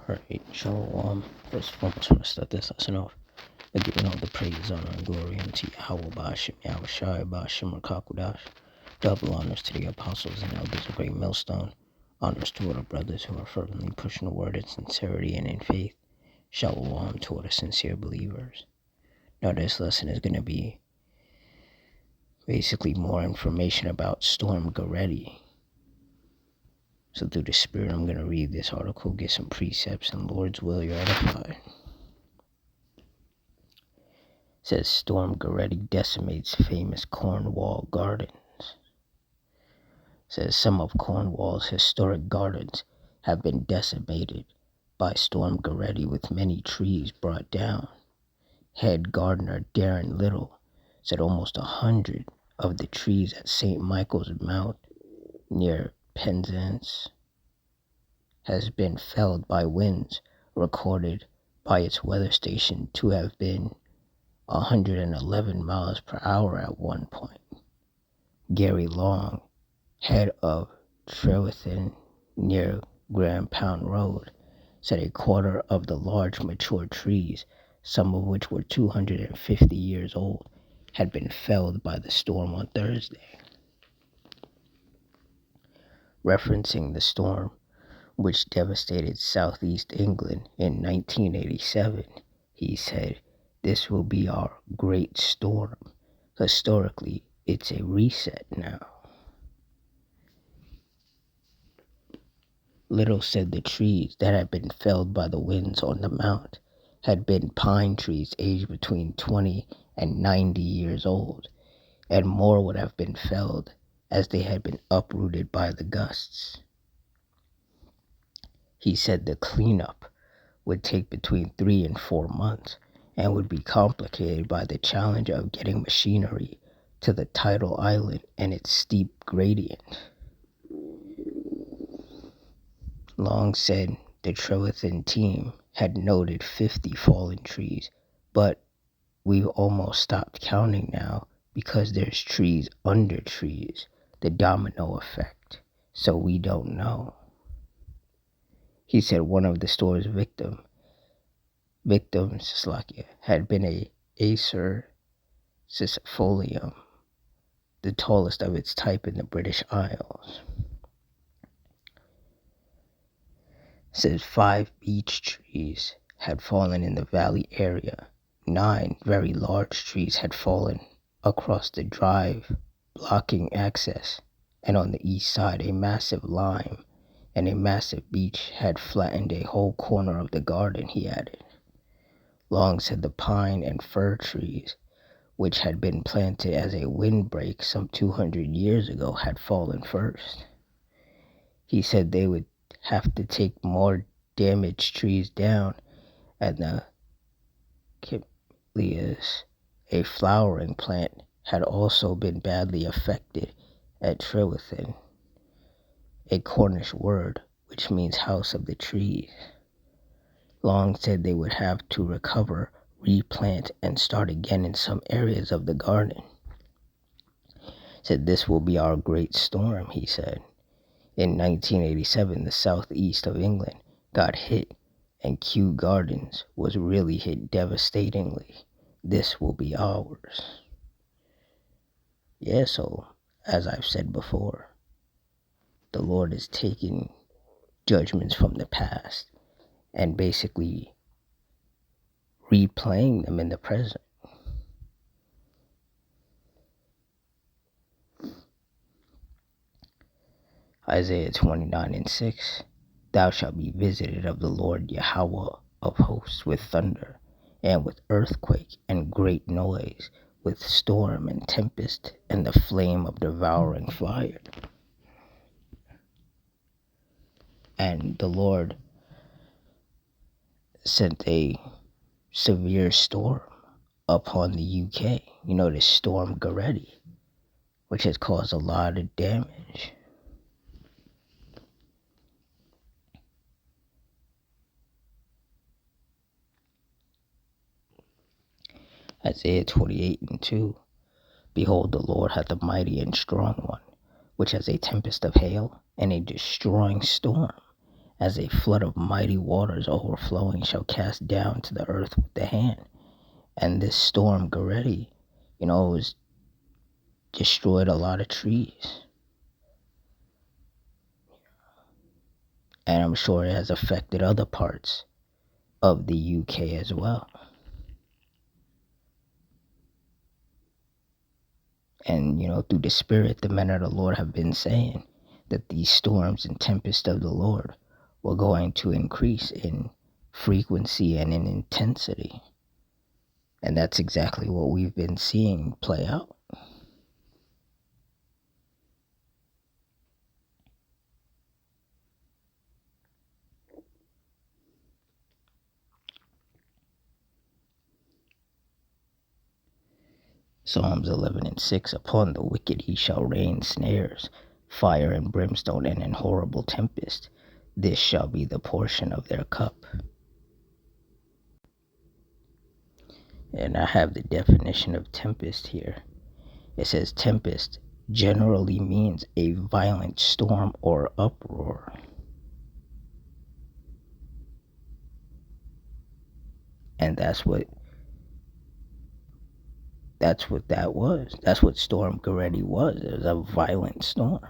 Alright, so first and foremost, I want to start this lesson off by giving all the praise, honor, and glory unto Yahweh Ba'ashem, Yahweh Shai, Ba'ashem, Rakakudash. Double honors to the apostles and elders of Great Millstone. Honors to all the brothers who are fervently pushing the word in sincerity and in faith. Shalom to all the sincere believers. Now, this lesson is going to be basically more information about Storm Goretti. So through the Spirit, I'm going to read this article, get some precepts, and Lord's will, you're edified. It says, Storm Goretti decimates famous Cornwall gardens. It says, some of Cornwall's historic gardens have been decimated by Storm Goretti, with many trees brought down. Head gardener Darren Little said almost 100 of the trees at St. Michael's Mount near Penzance has been felled by winds recorded by its weather station to have been 111 miles per hour at one point. Gary Long, head of Trewithen near Grand Pound Road, said a quarter of the large mature trees, some of which were 250 years old, had been felled by the storm on Thursday. Referencing the storm, which devastated southeast England in 1987, he said, "This will be our great storm. Historically, it's a reset now." Little said the trees that had been felled by the winds on the mount had been pine trees aged between 20 and 90 years old, and more would have been felled as they had been uprooted by the gusts. He said the cleanup would take between 3 and 4 months and would be complicated by the challenge of getting machinery to the tidal island and its steep gradient. Long said the Trewithen team had noted 50 fallen trees, but we've almost stopped counting now because there's trees under trees, the domino effect, so we don't know. He said one of the store's victims had been a Acer sisifolium, the tallest of its type in the British Isles. Says 5 beech trees had fallen in the valley area. 9 very large trees had fallen across the drive, blocking access, and on the east side a massive lime and a massive beech had flattened a whole corner of the garden, he added. Long said the pine and fir trees, which had been planted as a windbreak some 200 years ago, had fallen first. He said they would have to take more damaged trees down, and the Camellias, a flowering plant, had also been badly affected at Trewithen, a Cornish word which means house of the trees. Long said they would have to recover, replant, and start again in some areas of the garden. Said this will be our great storm, he said. In 1987, the southeast of England got hit, and Kew Gardens was really hit devastatingly. This will be ours. Yeah, so, as I've said before, the Lord is taking judgments from the past and basically replaying them in the present. Isaiah 29:6, thou shalt be visited of the Lord Yahweh of hosts with thunder, and with earthquake and great noise, with storm and tempest, and the flame of devouring fire. And the Lord sent a severe storm upon the UK. You know, this Storm Goretti, which has caused a lot of damage. Isaiah 28:2, behold, the Lord hath a mighty and strong one, which has a tempest of hail and a destroying storm, as a flood of mighty waters overflowing shall cast down to the earth with the hand. And this storm, Goretti, has destroyed a lot of trees. And I'm sure it has affected other parts of the UK as well. And, through the Spirit, the men of the Lord have been saying that these storms and tempests of the Lord were going to increase in frequency and in intensity. And that's exactly what we've been seeing play out. Psalms 11:6, upon the wicked he shall rain snares, fire and brimstone, and an horrible tempest. This shall be the portion of their cup. And I have the definition of tempest here. It says tempest generally means a violent storm or uproar. And that's what that was. That's what Storm Goretti was. It was a violent storm.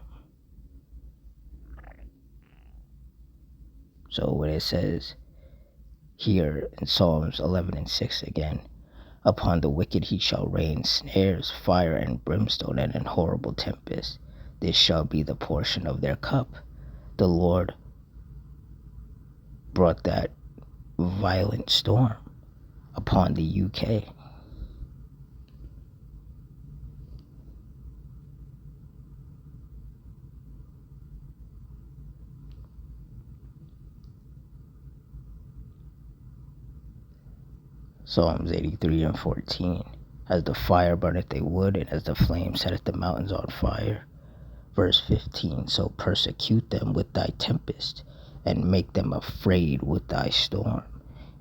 So when it says here in Psalms 11:6 again, upon the wicked he shall rain snares, fire and brimstone, and an horrible tempest. This shall be the portion of their cup. The Lord brought that violent storm upon the UK. Psalms 83:14. As the fire burneth a wood, and as the flame setteth the mountains on fire. Verse 15. So persecute them with thy tempest, and make them afraid with thy storm.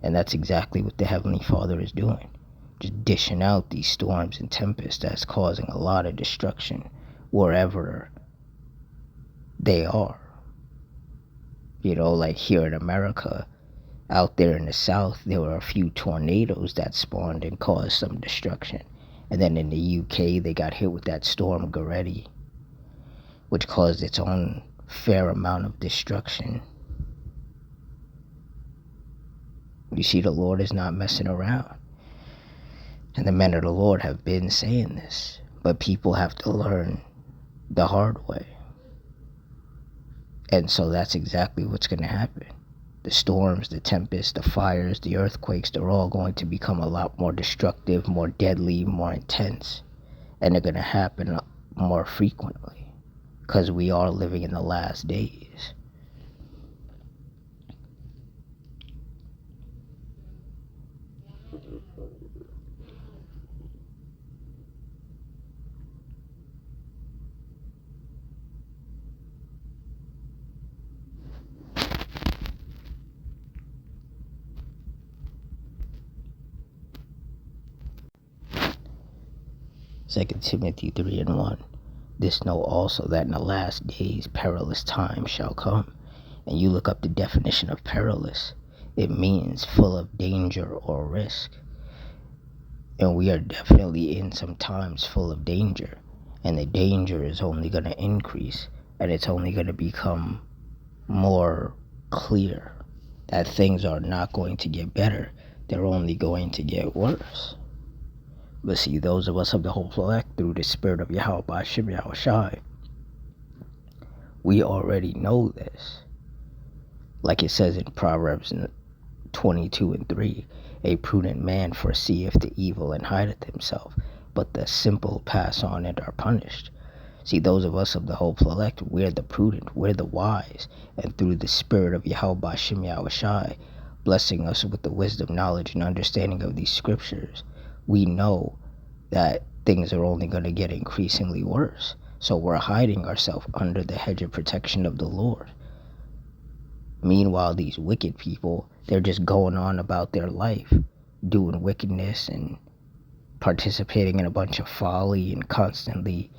And that's exactly what the Heavenly Father is doing. Just dishing out these storms and tempests that's causing a lot of destruction wherever they are. Like here in America, out there in the South, there were a few tornadoes that spawned and caused some destruction. And then in the UK, they got hit with that Storm Goretti, which caused its own fair amount of destruction. You see, the Lord is not messing around. And the men of the Lord have been saying this. But people have to learn the hard way. And so that's exactly what's going to happen. The storms, the tempests, the fires, the earthquakes, they're all going to become a lot more destructive, more deadly, more intense. And they're going to happen more frequently because we are living in the last days. Second Timothy 3:1. This know also that in the last days perilous times shall come. And you look up the definition of perilous. It means full of danger or risk. And we are definitely in some times full of danger. And the danger is only going to increase. And it's only going to become more clear that things are not going to get better. They're only going to get worse. But see, those of us of the whole elect through the Spirit of Yahweh Bashim Yahushai, we already know this. Like it says in Proverbs 22:3, a prudent man foreseeth the evil and hideth himself, but the simple pass on and are punished. See, those of us of the whole elect, we're the prudent, we're the wise, and through the Spirit of Yahweh Bashim Yahushai, blessing us with the wisdom, knowledge, and understanding of these scriptures, we know that things are only going to get increasingly worse. So we're hiding ourselves under the hedge of protection of the Lord. Meanwhile, these wicked people, they're just going on about their life, doing wickedness and participating in a bunch of folly and constantly,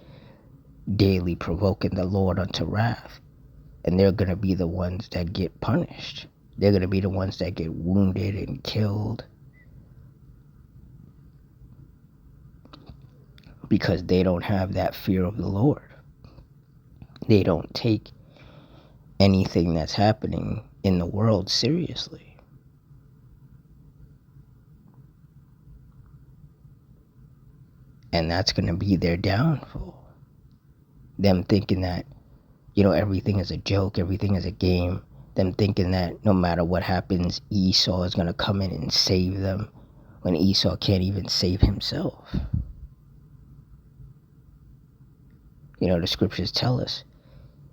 daily provoking the Lord unto wrath. And they're going to be the ones that get punished. They're going to be the ones that get wounded and killed because they don't have that fear of the Lord. They don't take anything that's happening in the world seriously. And that's going to be their downfall. Them thinking that, everything is a joke, everything is a game. Them thinking that no matter what happens, Esau is going to come in and save them when Esau can't even save himself. The scriptures tell us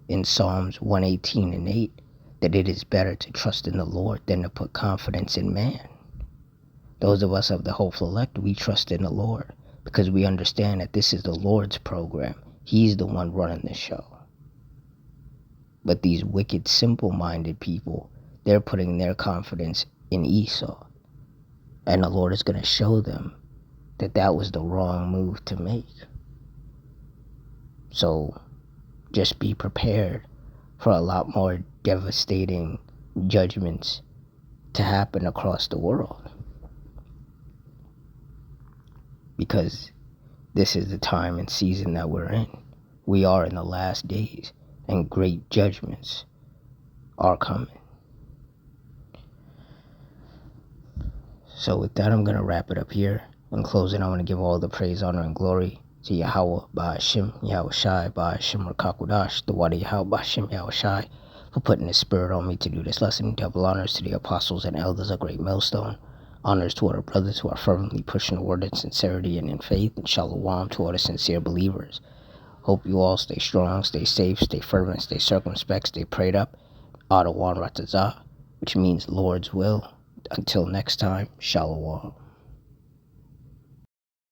in Psalms 118 and 8 that it is better to trust in the Lord than to put confidence in man. Those of us of the hopeful elect, we trust in the Lord because we understand that this is the Lord's program. He's the one running the show. But these wicked, simple-minded people, they're putting their confidence in Esau. And the Lord is going to show them that that was the wrong move to make. So just be prepared for a lot more devastating judgments to happen across the world. Because this is the time and season that we're in. We are in the last days, and great judgments are coming. So with that, I'm going to wrap it up here. In closing, I want to give all the praise, honor, and glory to Yahweh, Ba'ashim, Yahweh Shai, Ba'ashim, Rakakudash, the Wadi Yahweh, Ba'ashim, Yahweh Shai, for putting his spirit on me to do this lesson. Double honors to the apostles and elders of Great Millstone. Honors to our brothers who are fervently pushing the word in sincerity and in faith. And shalom to all the sincere believers. Hope you all stay strong, stay safe, stay fervent, stay circumspect, stay prayed up. Adawan Ratazah, which means Lord's will. Until next time, shalom.